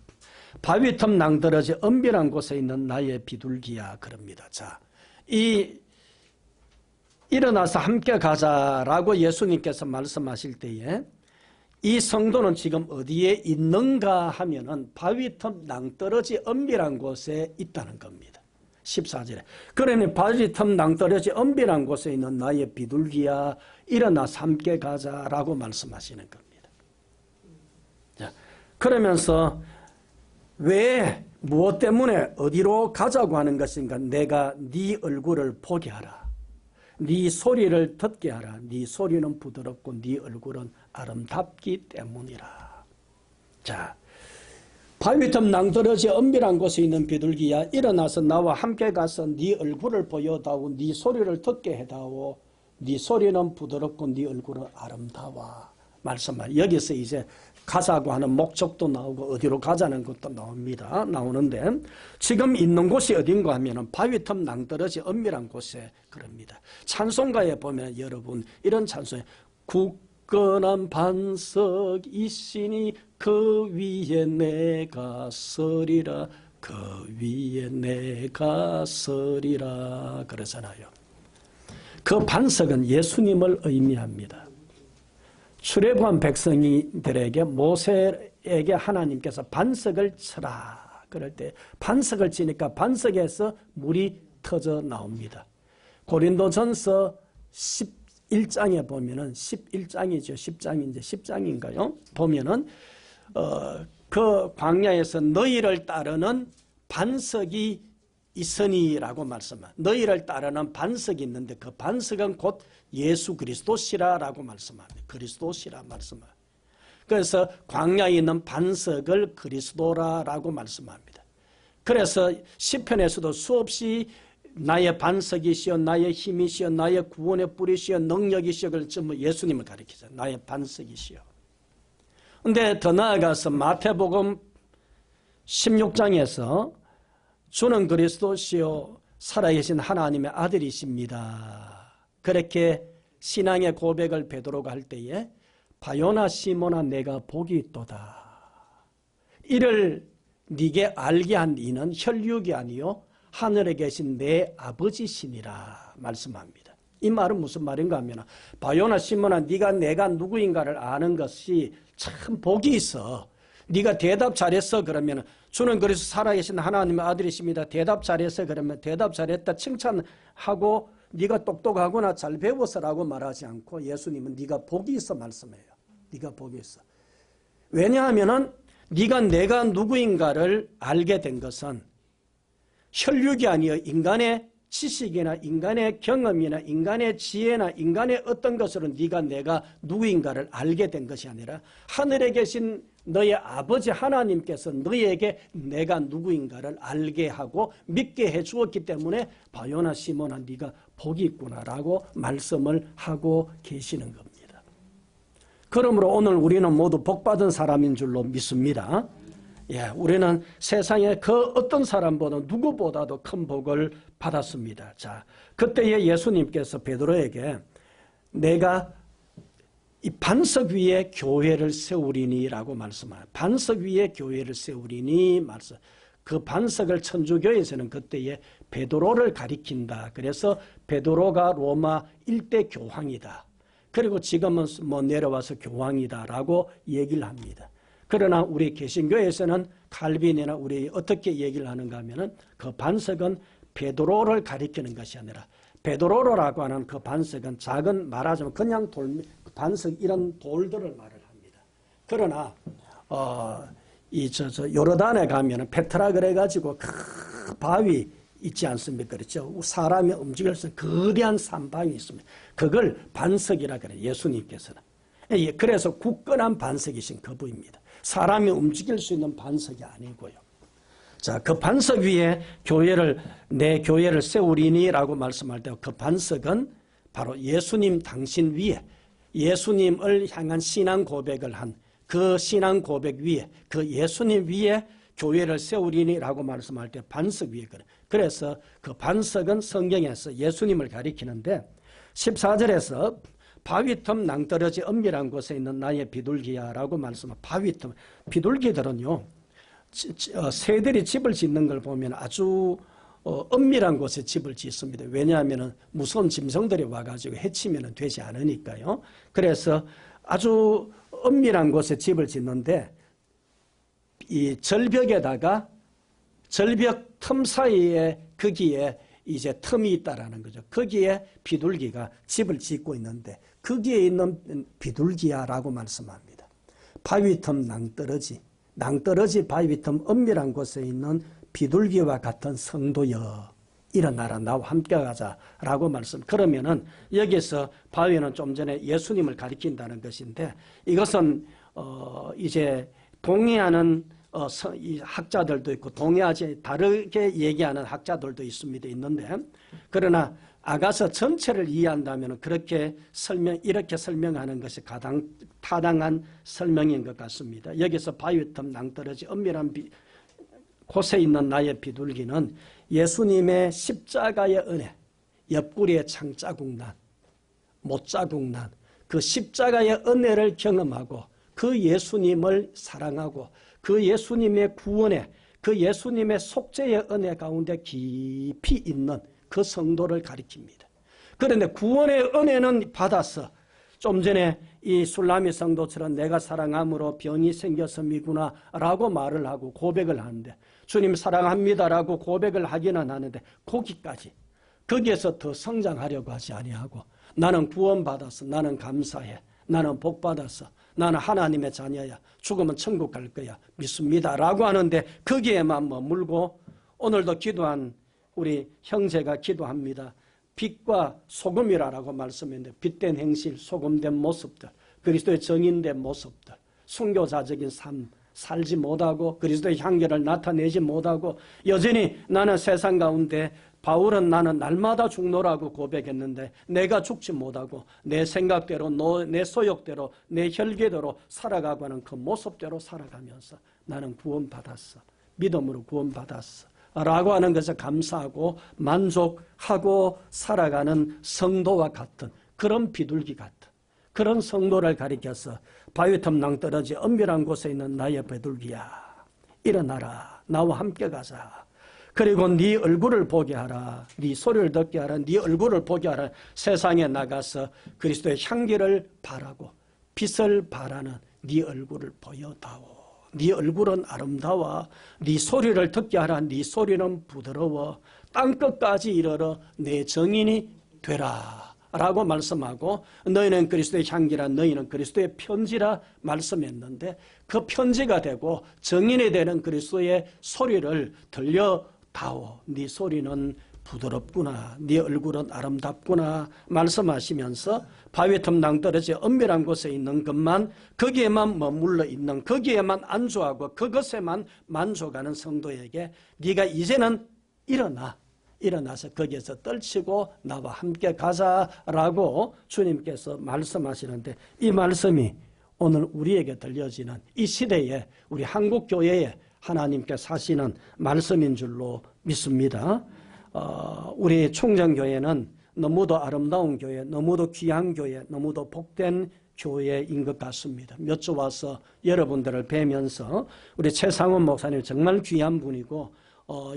Speaker 4: 바위 틈 낭떠러지 은밀한 곳에 있는 나의 비둘기야. 그럽니다. 자, 일어나서 함께 가자라고 예수님께서 말씀하실 때에 이 성도는 지금 어디에 있는가 하면은 바위 틈 낭떠러지 은밀한 곳에 있다는 겁니다. 14절에. 그러니 바위 틈 낭떠러지 은밀한 곳에 있는 나의 비둘기야 일어나서 함께 가자라고 말씀하시는 겁니다. 자, 그러면서 왜 무엇 때문에 어디로 가자고 하는 것인가? 내가 네 얼굴을 보게 하라. 네 소리를 듣게 하라. 네 소리는 부드럽고 네 얼굴은 아름답기 때문이라. 자, 바위 틈 낭떠러지 은밀한 곳에 있는 비둘기야 일어나서 나와 함께 가서 네 얼굴을 보여다오. 네 소리를 듣게 해다오. 네 소리는 부드럽고 네 얼굴은 아름다워. 말씀하 여기서 이제 가자고 하는 목적도 나오고 어디로 가자는 것도 나옵니다. 나오는데 지금 있는 곳이 어딘가 하면은 바위 틈 낭떠러지 은밀한 곳에 그럽니다. 찬송가에 보면 여러분 이런 찬송에 굳건한 반석 있으니 그 위에 내가 서리라. 그 위에 내가 서리라 그러잖아요. 그 반석은 예수님을 의미합니다. 출애굽한 백성들에게 모세에게 하나님께서 반석을 쳐라. 그럴 때 반석을 치니까 반석에서 물이 터져 나옵니다. 고린도전서 11장에 보면은 11장이죠. 10장인데 10장인가요? 보면은 그 광야에서 너희를 따르는 반석이 있으니라고 말씀합니다. 너희를 따르는 반석이 있는데 그 반석은 곧 예수 그리스도시라라고 말씀합니다. 그리스도시라 말씀합니다. 그래서 광야에 있는 반석을 그리스도라라고 말씀합니다. 그래서 시편에서도 수없이 나의 반석이시여 나의 힘이시여 나의 구원의 뿌리시여 능력이시여 그걸 전부 예수님을 가리키죠. 나의 반석이시여. 그런데 더 나아가서 마태복음 16장에서 주는 그리스도시요 살아계신 하나님의 아들이십니다. 그렇게 신앙의 고백을 베드로가 할 때에 바요나 시몬아 내가 복이 있도다. 이를 네게 알게 한 이는 혈육이 아니요 하늘에 계신 내 아버지시니라 말씀합니다. 이 말은 무슨 말인가 하면 바요나 시몬아 네가 내가 누구인가를 아는 것이 참 복이 있어. 네가 대답 잘했어 그러면 주는 그래서 살아계신 하나님의 아들이십니다. 대답 잘했어 그러면 대답 잘했다 칭찬하고 네가 똑똑하구나 잘 배웠어라고 말하지 않고 예수님은 네가 복이 있어 말씀해요. 네가 복이 있어. 왜냐하면은 네가 내가 누구인가를 알게 된 것은 혈육이 아니여 인간의 지식이나 인간의 경험이나 인간의 지혜나 인간의 어떤 것으로 네가 내가 누구인가를 알게 된 것이 아니라 하늘에 계신 너의 아버지 하나님께서 너에게 내가 누구인가를 알게 하고 믿게 해 주었기 때문에 바요나 시몬아 네가 복이 있구나라고 말씀을 하고 계시는 겁니다. 그러므로 오늘 우리는 모두 복받은 사람인 줄로 믿습니다. 예, 우리는 세상에 그 어떤 사람보다 누구보다도 큰 복을 받았습니다. 자, 그때에 예수님께서 베드로에게 내가 이 반석 위에 교회를 세우리니라고 말씀합니다. 반석 위에 교회를 세우리니 말씀. 그 반석을 천주교에서는 그때에 베드로를 가리킨다. 그래서 베드로가 로마 일대 교황이다. 그리고 지금은 뭐 내려와서 교황이다라고 얘기를 합니다. 그러나 우리 개신교에서는 칼빈이나 우리 어떻게 얘기를 하는가 하면은 그 반석은 베드로를 가리키는 것이 아니라 베드로라고 하는 그 반석은 작은 말하자면 그냥 반석 이런 돌들을 말을 합니다. 그러나 요르단에 가면은 페트라 그래가지고 큰 바위 있지 않습니까? 그렇죠? 사람이 움직일 수 있는 거대한 산바위 있습니다. 그걸 반석이라 그래요. 예수님께서는. 예, 그래서 굳건한 반석이신 그분입니다. 사람이 움직일 수 있는 반석이 아니고요. 자, 그 반석 위에 내 교회를 세우리니라고 말씀할 때 그 반석은 바로 예수님 당신 위에 예수님을 향한 신앙 고백을 한 그 신앙 고백 위에 그 예수님 위에 교회를 세우리니라고 말씀할 때 반석 위에 그래. 그래서 그 반석은 성경에서 예수님을 가리키는데 14절에서 바위틈 낭떠러지 엄밀한 곳에 있는 나의 비둘기야라고 말씀합니다. 바위틈 비둘기들은요 새들이 집을 짓는 걸 보면 아주 엄밀한 곳에 집을 짓습니다. 왜냐하면 무서운 짐승들이 와가지고 해치면 되지 않으니까요. 그래서 아주 엄밀한 곳에 집을 짓는데 이 절벽에다가 절벽 틈 사이에 거기에 이제 틈이 있다라는 거죠. 거기에 비둘기가 집을 짓고 있는데 거기에 있는 비둘기야라고 말씀합니다. 바위틈 낭떠러지 바위틈 엄밀한 곳에 있는 비둘기와 같은 성도여 일어나라 나와 함께 가자라고 말씀. 그러면은 여기서 바위는 좀 전에 예수님을 가리킨다는 것인데 이것은 이제 동의하는 이 학자들도 있고 동의하지 다르게 얘기하는 학자들도 있는데 그러나 아가서 전체를 이해한다면 그렇게 이렇게 설명하는 것이 가장 타당한 설명인 것 같습니다. 여기서 바위틈 낭떠러지 엄밀한 곳에 있는 나의 비둘기는 예수님의 십자가의 은혜, 옆구리에 창자국난, 못자국난, 그 십자가의 은혜를 경험하고 그 예수님을 사랑하고 그 예수님의 구원에 그 예수님의 속죄의 은혜 가운데 깊이 있는 그 성도를 가리킵니다. 그런데 구원의 은혜는 받아서 좀 전에 이 술라미 성도처럼 내가 사랑함으로 병이 생겼음이구나 라고 말을 하고 고백을 하는데 주님 사랑합니다라고 고백을 하기는 하는데 거기에서 더 성장하려고 하지 아니하고 나는 구원받아서 나는 감사해 나는 복 받았어. 나는 하나님의 자녀야. 죽으면 천국 갈 거야. 믿습니다. 라고 하는데 거기에만 머물고 오늘도 기도한 우리 형제가 기도합니다. 빛과 소금이라고 말씀했는데 빛된 행실, 소금된 모습들, 그리스도의 정인된 모습들, 순교자적인 삶 살지 못하고 그리스도의 향기를 나타내지 못하고 여전히 나는 세상 가운데 바울은 나는 날마다 죽노라고 고백했는데 내가 죽지 못하고 내 생각대로 내 소욕대로 내 혈기대로 살아가고 하는 그 모습대로 살아가면서 나는 구원받았어. 믿음으로 구원받았어. 라고 하는 것에 감사하고 만족하고 살아가는 성도와 같은 그런 비둘기 같은 그런 성도를 가리켜서 바위틈 낭떠러지 엄밀한 곳에 있는 나의 비둘기야. 일어나라. 나와 함께 가자. 그리고 네 얼굴을 보게 하라. 네 소리를 듣게 하라. 네 얼굴을 보게 하라. 세상에 나가서 그리스도의 향기를 바라고 빛을 바라는 네 얼굴을 보여다오. 네 얼굴은 아름다워. 네 소리를 듣게 하라. 네 소리는 부드러워. 땅끝까지 이르러 내 정인이 되라. 라고 말씀하고 너희는 그리스도의 향기라 너희는 그리스도의 편지라 말씀했는데 그 편지가 되고 정인이 되는 그리스도의 소리를 들려다오. 네 소리는 부드럽구나. 네 얼굴은 아름답구나 말씀하시면서 바위틈 낭떠러지 엄밀한 곳에 있는 것만 거기에만 머물러 있는 거기에만 안주하고 그것에만 만족하는 성도에게 네가 이제는 일어나서 거기에서 떨치고 나와 함께 가자라고 주님께서 말씀하시는데 이 말씀이 오늘 우리에게 들려지는 이 시대에 우리 한국교회에 하나님께서 하시는 말씀인 줄로 믿습니다. 우리 총정교회는 너무도 아름다운 교회, 너무도 귀한 교회, 너무도 복된 교회인 것 같습니다. 몇 주 와서 여러분들을 뵈면서 우리 최상원 목사님 정말 귀한 분이고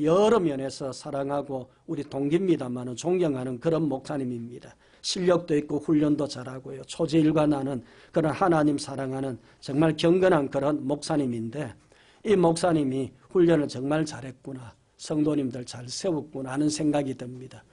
Speaker 4: 여러 면에서 사랑하고 우리 동기입니다만 존경하는 그런 목사님입니다. 실력도 있고 훈련도 잘하고요. 초지일관하는 그런 하나님 사랑하는 정말 경건한 그런 목사님인데 이 목사님이 훈련을 정말 잘했구나. 성도님들 잘 세웠구나 하는 생각이 듭니다.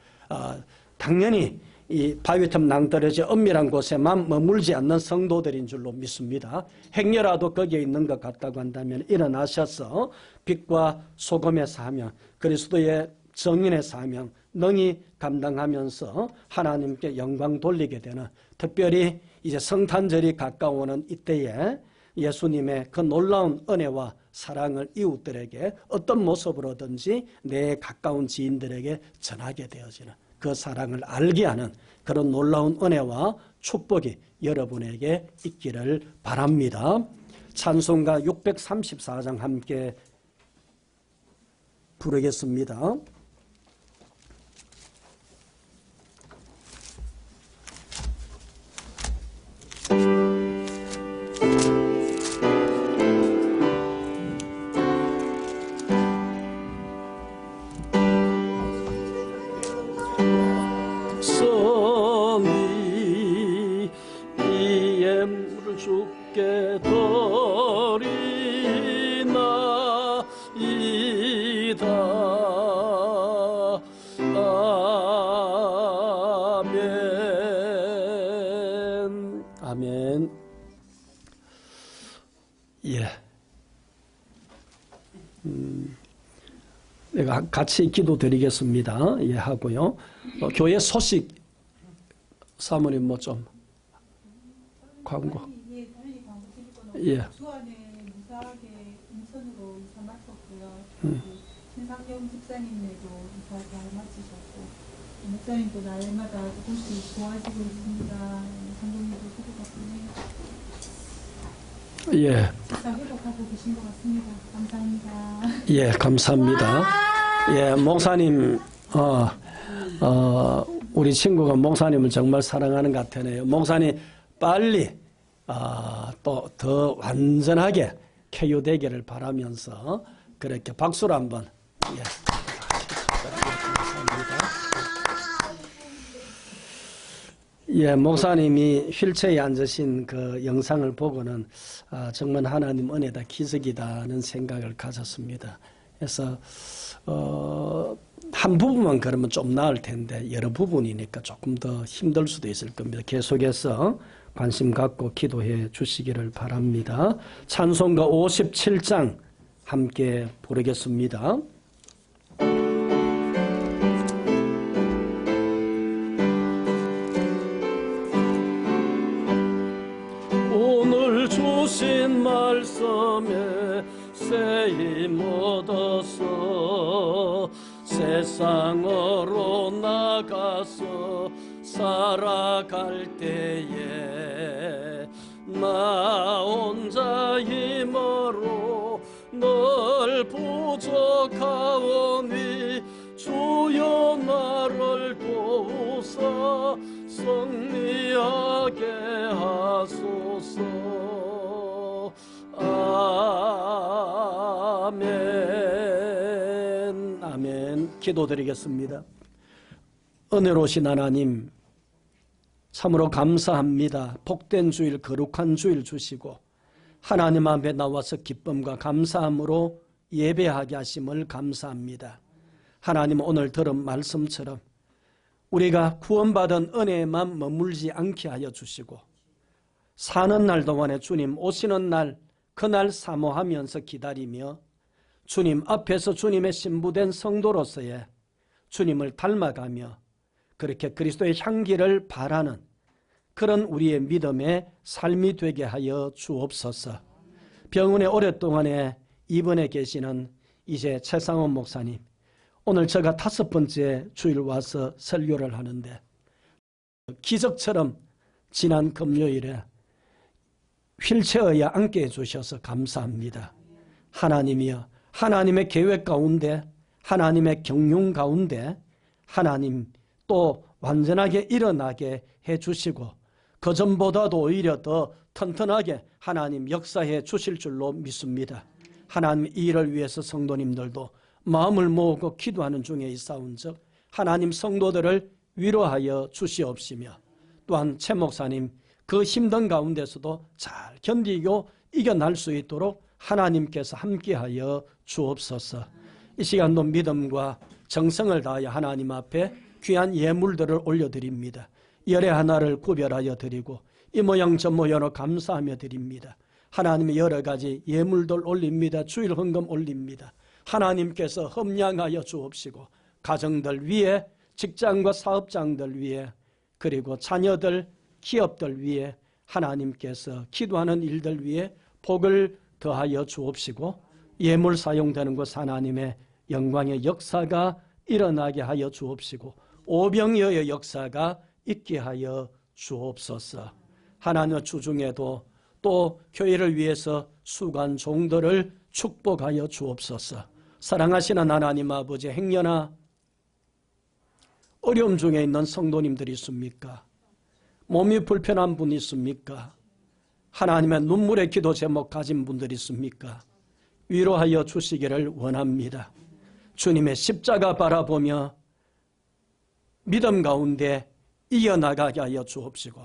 Speaker 4: 당연히 이 바위틈 낭떠러지 엄밀한 곳에만 머물지 않는 성도들인 줄로 믿습니다. 행여라도 거기에 있는 것 같다고 한다면 일어나셔서 빛과 소금의 사명, 그리스도의 정인의 사명 능히 감당하면서 하나님께 영광 돌리게 되는 특별히 이제 성탄절이 가까워오는 이때에 예수님의 그 놀라운 은혜와 사랑을 이웃들에게 어떤 모습으로든지 내 가까운 지인들에게 전하게 되어지는 그 사랑을 알게 하는 그런 놀라운 은혜와 축복이 여러분에게 있기를 바랍니다. 찬송가 634장 함께 부르겠습니다. 주께 드리나이다. 아멘. 아멘. 예. 내가 같이 기도 드리겠습니다. 예, 하고요. 교회 소식 사모님 뭐 좀 광고. 예.
Speaker 3: 주안에 무사하게 인천으로 이사 마쳤고요. 신상경 집사님네도 이사 잘 마치셨고 목사님도 날마다 조금씩 도와주고 있습니다. 감독님도 수고 덕분에
Speaker 4: 예.
Speaker 3: 잘 회복하고 계신 것 같습니다. 감사합니다.
Speaker 4: 예, 감사합니다. 예, 목사님, 우리 친구가 목사님을 정말 사랑하는 것 같으네요. 목사님 빨리 또 더 완전하게 쾌유되기를 바라면서 그렇게 박수로 한번 예. 예, 목사님이 휠체어에 앉으신 그 영상을 보고는 정말 하나님 은혜다 기적이다는 생각을 가졌습니다. 그래서 한 부분만 그러면 좀 나을 텐데 여러 부분이니까 조금 더 힘들 수도 있을 겁니다. 계속해서 관심 갖고 기도해 주시기를 바랍니다. 찬송가 57장 함께 부르겠습니다. 오늘 주신 말씀에 쓰임 얻어서 세상으로 나가서 살아갈 때에 나 혼자 힘으로 늘 부족하오니 주여 나를 도우사 승리하게 하소서. 아멘. 아멘. 기도드리겠습니다. 은혜로우신 하나님, 참으로 감사합니다. 복된 주일, 거룩한 주일 주시고 하나님 앞에 나와서 기쁨과 감사함으로 예배하게 하심을 감사합니다. 하나님, 오늘 들은 말씀처럼 우리가 구원받은 은혜에만 머물지 않게 하여 주시고 사는 날 동안에 주님 오시는 날, 그날 사모하면서 기다리며 주님 앞에서 주님의 신부된 성도로서의 주님을 닮아가며 그렇게 그리스도의 향기를 바라는 그런 우리의 믿음의 삶이 되게 하여 주옵소서. 병원에 오랫동안에 입원해 계시는 이제 최상원 목사님, 오늘 제가 5번째 주일 와서 설교를 하는데 기적처럼 지난 금요일에 휠체어에 앉게 해주셔서 감사합니다. 하나님이여, 하나님의 계획 가운데, 하나님의 경륜 가운데 하나님 또 완전하게 일어나게 해주시고 그 전보다도 오히려 더 튼튼하게 하나님 역사해 주실 줄로 믿습니다. 하나님, 이 일을 위해서 성도님들도 마음을 모으고 기도하는 중에 있사온즉 하나님 성도들을 위로하여 주시옵시며 또한 최 목사님 그 힘든 가운데서도 잘 견디고 이겨날 수 있도록 하나님께서 함께하여 주옵소서. 이 시간도 믿음과 정성을 다하여 하나님 앞에 귀한 예물들을 올려드립니다. 열의 하나를 구별하여 드리고 이 모양 저 모양으로 감사하며 드립니다. 하나님의 여러 가지 예물들 올립니다. 주일 헌금 올립니다. 하나님께서 험량하여 주옵시고 가정들 위에, 직장과 사업장들 위에, 그리고 자녀들, 기업들 위에 하나님께서 기도하는 일들 위에 복을 더하여 주옵시고 예물 사용되는 곳 하나님의 영광의 역사가 일어나게 하여 주옵시고 오병이어의 역사가 있게 하여 주옵소서. 하나님의 주중에도 또 교회를 위해서 수고한 종들을 축복하여 주옵소서. 사랑하시는 하나님 아버지, 행여나 어려움 중에 있는 성도님들이 있습니까? 몸이 불편한 분이 있습니까? 하나님의 눈물의 기도 제목 가진 분들이 있습니까? 위로하여 주시기를 원합니다. 주님의 십자가 바라보며 믿음 가운데 이겨나가게 하여 주옵시고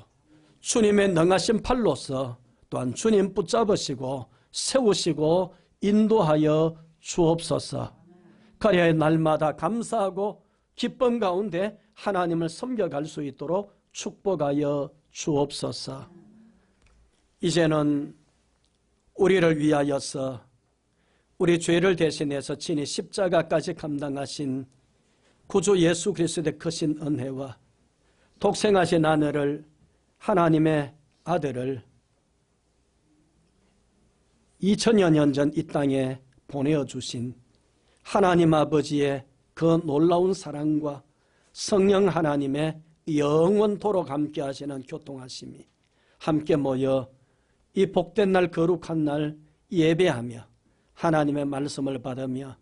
Speaker 4: 주님의 능하신 팔로서 또한 주님 붙잡으시고 세우시고 인도하여 주옵소서. 그래야 날마다 감사하고 기쁨 가운데 하나님을 섬겨갈 수 있도록 축복하여 주옵소서. 이제는 우리를 위하여서 우리 죄를 대신해서 친히 십자가까지 감당하신 구주 예수 그리스도의 크신 은혜와 독생하신 아내를, 하나님의 아들을 2000여 년 전 이 땅에 보내어 주신 하나님 아버지의 그 놀라운 사랑과 성령 하나님의 영원토록 함께 하시는 교통하심이 함께 모여 이 복된 날, 거룩한 날 예배하며 하나님의 말씀을 받으며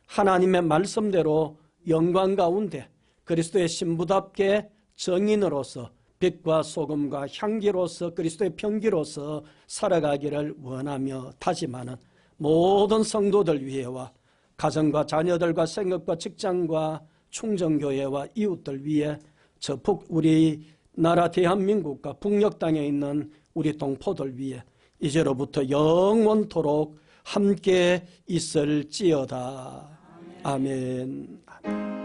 Speaker 4: 하나님의 말씀대로 영광 가운데 그리스도의 신부답게 정인으로서 빛과 소금과 향기로서 그리스도의 편기로서 살아가기를 원하며 다짐하는 모든 성도들 위해와 가정과 자녀들과 생업과 직장과 충정교회와 이웃들 위해 저 우리나라 대한민국과 북녘 땅에 있는 우리 동포들 위해 이제로부터 영원토록 함께 있을지어다. 아멘. 아멘.